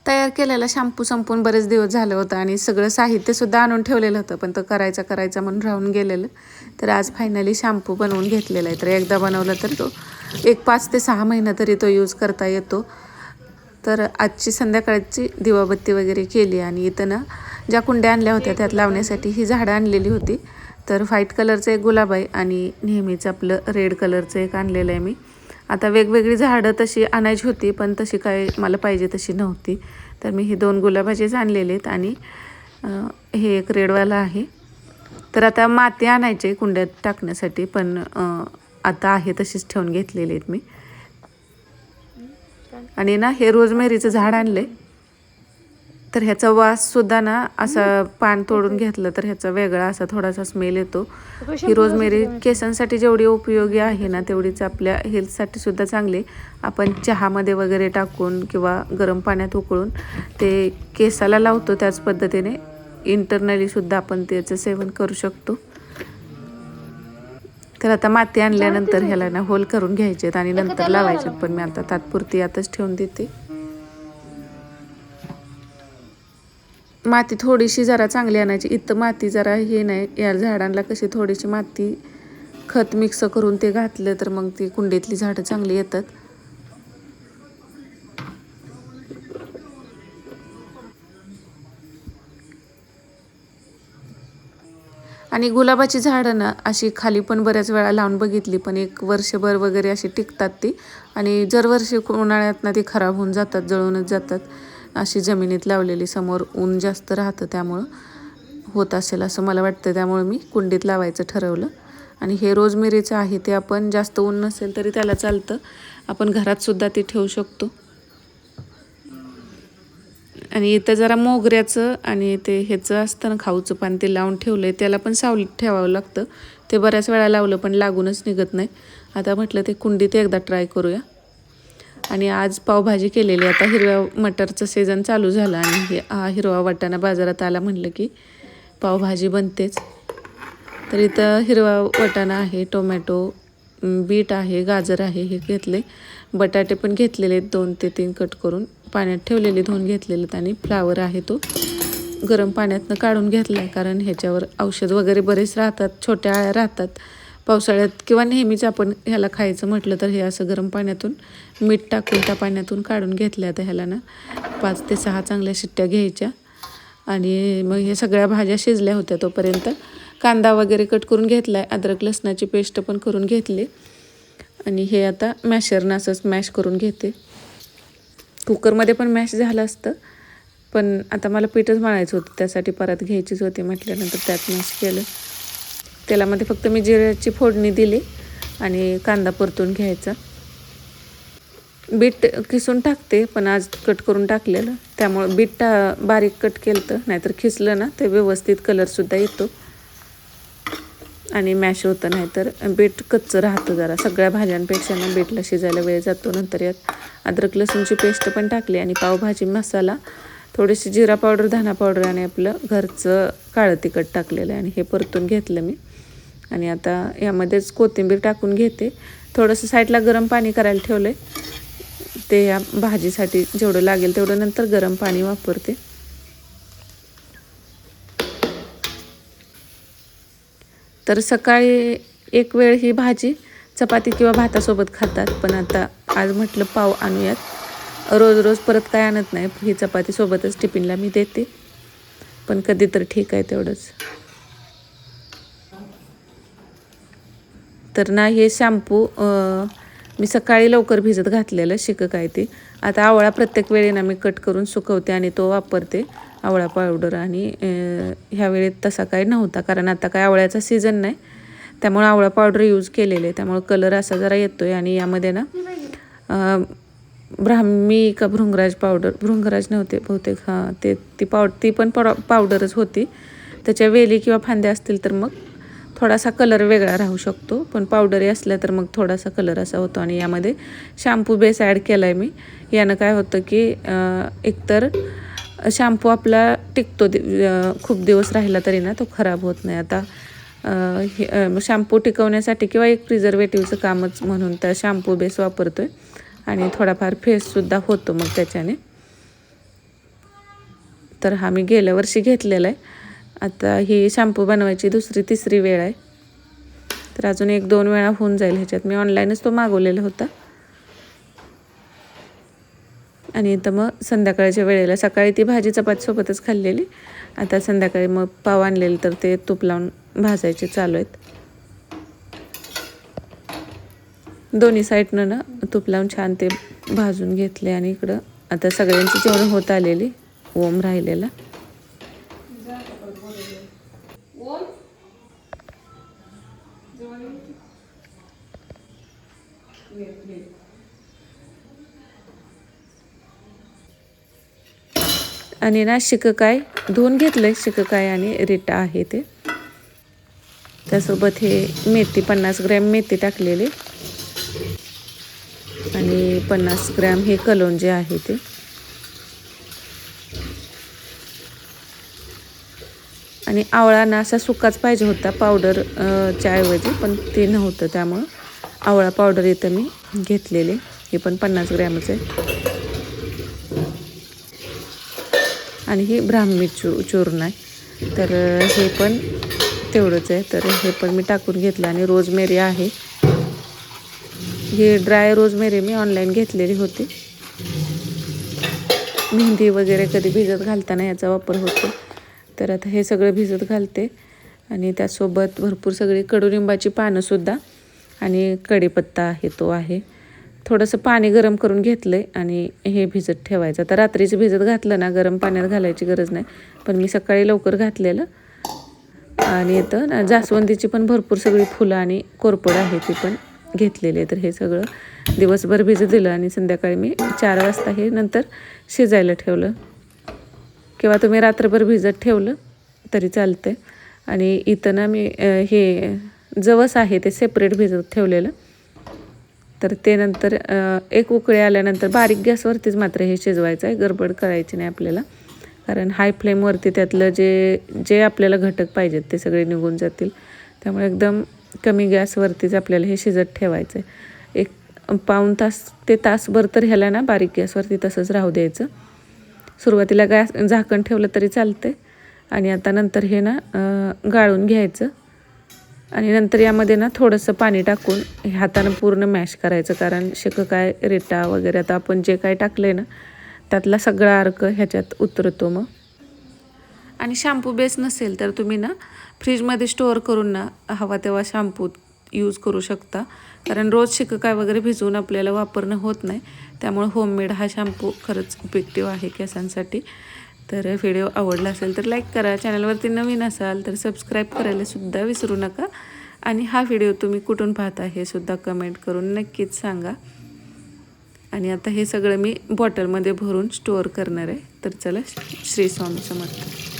तयार केलेला शॅम्पू संपून बरेच दिवस झालं होतं आणि सगळं साहित्यसुद्धा आणून ठेवलेलं होतं, पण तो करायचा म्हणून राहून गेलेलं. तर आज फायनली शॅम्पू बनवून घेतलेला आहे. तर एकदा बनवला तर तो 5 ते 6 महिना तरी तो यूज करता येतो. तर आजची संध्याकाळची दिवाबत्ती वगैरे केली आणि इथं ना ज्या कुंड्या आणल्या होत्या त्यात लावण्यासाठी ही झाडं आणलेली होती. तर व्हाईट कलरचं एक गुलाब आहे आणि नेहमीच आपलं रेड कलरचं एक आणलेलं आहे मी. आता वेगवेगळी झाडं तशी आणायची होती, पण तशी काय मला पाहिजे तशी नव्हती. तर मी हे 2 गुलाबाचेच आणलेले आहेत आणि हे एक रेडवाला आहे. तर आता माती आणायची कुंड्यात टाकण्यासाठी, पण आता आहे तशीच ठेवून घेतलेली आहेत मी. आणि ना हे रोजमेरीचं झाड आणले. तर ह्याचा वाससुद्धा ना असा पान तोडून घेतलं तर ह्याचा वेगळा असा थोडासा स्मेल येतो. ही रोजमेरी केसांसाठी जेवढी उपयोगी आहे ना तेवढीच आपल्या हेल्थसाठी सुद्धा चांगली. आपण चहामध्ये वगैरे टाकून किंवा गरम पाण्यात उकळून ते केसाला लावतो, त्याच पद्धतीने इंटरनली सुद्धा आपण त्याचं सेवन करू शकतो. तर आता माती आणल्यानंतर ह्याला ना होल करून घ्यायचे आणि नंतर लावायचे, पण मी आता तात्पुरती आताच ठेवून देते. माती थोडीशी जरा चांगली आणायची. इथं माती जरा हे नाही, या झाडांना कशी थोडीशी माती खत मिक्स करून ते घातलं तर मग ती कुंडीतली झाडं चांगली येतात. आणि गुलाबाची झाडं ना अशी खाली पण बऱ्याच वेळा लावून बघितली, पण 1 वर्षभर वगैरे अशी टिकतात ती. आणि दरवर्षी उन्हाळ्यात ना ती खराब होऊन जातात, जळूनच जातात. अशी जमिनीत लावलेली, समोर ऊन जास्त राहतं त्यामुळं होत असेल असं मला वाटतं. त्यामुळे मी कुंडीत लावायचं ठरवलं. आणि हे रोजमेरीचं आहे ते आपण जास्त ऊन नसेल तरी त्याला चालतं, आपण घरात सुद्धा ते ठेवू शकतो. आणि इथं जरा मोगऱ्याचं आणि ते ह्याचं असतं ना खाऊचं पान, ते लावून ठेवलं आहे. त्याला पण सावलीत ठेवावं लागतं. ते बऱ्याच वेळा लावलं पण लागूनच निघत नाही. आता म्हटलं ते कुंडीत एकदा ट्राय करूया. आणि आज पावभाजी केलेली. आता हिरव्या मटरचं सीझन चालू झालं आणि हा हिरवा वाटाणा बाजारात आला, म्हटलं की पावभाजी बनतेच. तर इथं हिरवा वाटाणा आहे, टोमॅटो, बीट आहे, गाजर आहे, हे घेतले. बटाटे पण घेतलेले 2 ते 3 कट करून पाण्यात ठेवलेले, धुवून घेतलेले. आणि फ्लावर आहे तो गरम पाण्यातनं काढून घेतला आहे, कारण ह्याच्यावर औषध वगैरे बरेच राहतात, छोट्या आळ्या राहतात. पावसाळ्यात किंवा नेहमीच आपण ह्याला खायचं म्हटलं तर हे असं गरम पाण्यातून मीठ टाकून त्या पाण्यातून काढून घेतलं. आता ह्याला ना 5 ते 6 चांगल्या शिट्ट्या घ्यायच्या. आणि मग हे सगळ्या भाज्या शिजल्या होत्या तोपर्यंत कांदा वगैरे कट करून घेतला आहे, अद्रक लसणाची पेस्ट पण करून घेतली. आणि हे आता मॅशरनं असं स्मॅश करून घेते. कुकरमध्ये पण मॅश झालं असतं, पण आता मला पीठच मळायचं होतं, त्यासाठी परत घ्यायचीच होती म्हटल्यानंतर त्यात मॅश केलं. तेलामध्ये फक्त मी जिऱ्याची फोडणी दिली आणि कांदा परतून घ्यायचा. बीट किसून टाकते, पण आज कट करून टाकलेलं, त्यामुळं बीट बारीक कट केलं तर नाहीतर खिसलं ना ते व्यवस्थित कलरसुद्धा येतो आणि मॅश होतं. नाहीतर बीट कच्चं राहतं जरा. सगळ्या भाज्यांपेक्षा ना बीटला शिजायला वेळ जातो. नंतर यात अद्रक लसूणची पेस्ट पण टाकली आणि पावभाजी मसाला, थोडीशी जिरा पावडर, धना पावडर आणि आपलं घरचं काळं तिखट टाकलेलं आहे आणि हे परतून घेतलं मी. आणि आता यामध्येच कोथिंबीर टाकून घेते. थोडंसं साईडला गरम पाणी करायला ठेवलं आहे, ते या भाजीसाठी जेवढं लागेल तेवढं नंतर गरम पाणी वापरते. तर सकाळी एक वेळ ही भाजी चपाती किंवा भातासोबत खातात, पण आता आज म्हटलं पाव आणूयात. रोज रोज परत काय आणत नाही, ही चपातीसोबतच टिफिनला मी देते, पण कधी तर ठीक आहे तेवढंच. तर ना हे शॅम्पू मी सकाळी लवकर भिजत घातलेलं, शिकं काय ते. आता आवळा प्रत्येक वेळी ना मी कट करून सुकवते आणि तो वापरते, आवळा पावडर. आणि ह्या वेळेत तसा काय नव्हता, कारण आता काय आवळ्याचा सीझन नाही, त्यामुळे आवळा पावडर यूज केलेले, त्यामुळे कलर असा जरा येतो आहे. आणि यामध्ये ना ब्राह्मी का भृंगराज पावडर, भृंगराज नव्हते बहुतेक, हां ती पण पावडरच होती. त्याच्या वेली किंवा फांद्या असतील तर मग थोडासा कलर वेगळा राहू शकतो, पण पावडरी असल्या तर मग थोडासा कलर असा होतो. आणि यामध्ये शॅम्पू बेस ॲड केला आहे मी. यानं काय होतं की एकतर शॅम्पू आपला टिकतो, खूप दिवस राहिला तरी ना तो खराब होत नाही. आता शॅम्पू टिकवण्यासाठी किंवा एक प्रिझर्वेटिव्हचं कामच म्हणून तर शॅम्पू बेस वापरतो आहे. आणि थोडाफार फेससुद्धा होतो मग त्याच्याने. तर हा मी गेल्या वर्षी घेतलेला आहे. आता ही शॅम्पू बनवायची तिसरी वेळ आहे. तर अजून 1-2 वेळा होऊन जाईल ह्याच्यात. मी ऑनलाईनच तो मागवलेला होता. आणि इथं मग संध्याकाळच्या वेळेला, सकाळी ती भाजी चपाती सोबतच खाल्लेली, आता संध्याकाळी मग पाव आणलेले तर ते तूप लावून भाजायचे चालू आहेत. दोन्ही साईडनं ना तूप लावून छान ते भाजून घेतले. आणि इकडं आता सगळ्यांची जेवण होत आलेली, ओम राहिलेला. आणि ना शिककाय धुवून घेतलंय, शिककाय आणि रिटा आहे ते. त्यासोबत हे मेथी 50 ग्रॅम मेथी टाकलेली आणि 50 ग्रॅम हे कलोंजे आहे ते. आणि आवळा ना असा सुकाच पाहिजे होता पावडर च्या ऐवजी, पण ते नव्हतं, त्यामुळं आवळा पावडर इथं मी घेतलेले. हे पण 50 ग्रॅमच आहे. आणि हे ब्राह्मी चूर्ण आहे, तर हे पण तेवढंच आहे. तर हे पण मी टाकून घेतलं. आणि रोजमेरी आहे, हे ड्राय रोजमेरी मी ऑनलाईन घेतलेली होती. मेहंदी वगैरे कधी भिजत घालताना याचा वापर होतो. तर आता हे सगळं भिजत घालते. आणि त्यासोबत भरपूर सगळी कडुलिंबाची पानंसुद्धा आणि कढीपत्ता आहे तो आहे. थोडंसं पाणी गरम करून घेतलं आहे आणि हे भिजत ठेवायचं. तर रात्रीचं भिजत घातलं ना, गरम पाण्यात घालायची गरज नाही, पण मी सकाळी लवकर घातलेलं. आणि इथं ना जास्वंदीची पण भरपूर सगळी फुलं आणि कोरपड आहे ती पण घेतलेली आहे. तर हे सगळं दिवसभर भिजत दिलं आणि संध्याकाळी मी 4 वाजता हे नंतर शिजायला ठेवलं. किंवा तुम्ही रात्रभर भिजत ठेवलं तरी चालते. आणि इथं ना मी हे जवस आहे ते सेपरेट भिजत ठेवलेलं. तर ते नंतर एक उकळी आल्यानंतर बारीक गॅसवरतीच मात्र हे शिजवायचं आहे, गडबड करायची नाही आपल्याला. कारण हाय फ्लेमवरती त्यातलं जे आपल्याला घटक पाहिजेत ते सगळे निघून जातील. त्यामुळे एकदम कमी गॅसवरतीच आपल्याला हे शिजत ठेवायचं आहे. 1 पाऊण तास ते तासभर तर ह्याला ना बारीक गॅसवरती तसंच राहू द्यायचं. सुरुवातीला गॅस झाकण ठेवलं तरी चालतंय. आणि आता नंतर हे ना गाळून घ्यायचं. आणि नंतर यामध्ये ना थोडंसं पाणी टाकून हातानं पूर्ण मॅश करायचं. कारण शिककाय, रिटा वगैरे आता आपण जे काय टाकलं आहे ना त्यातला सगळा अर्क ह्याच्यात उतरतो मग. आणि शॅम्पू बेस नसेल तर तुम्ही ना फ्रीजमध्ये स्टोअर करून ना हवा तेव्हा शॅम्पू यूज करू शकता. कारण रोज शिककाय वगैरे भिजवून आपल्याला वापरणं होत नाही. त्यामुळे होममेड हा शॅम्पू खरंच इफेक्टिव्ह आहे केसांसाठी. तर व्हिडिओ आवडला असेल तर लाईक करा. चॅनलवरती नवीन असाल तर सबस्क्राईब करायला सुद्धा विसरू नका. आणि हा व्हिडिओ तुम्ही कुठून पाहता हे सुद्धा कमेंट करून नक्कीच सांगा. आणि आता हे सगळं मी बॉटलमध्ये भरून स्टोअर करणार आहे. तर चला, श्री स्वामी समर्थ.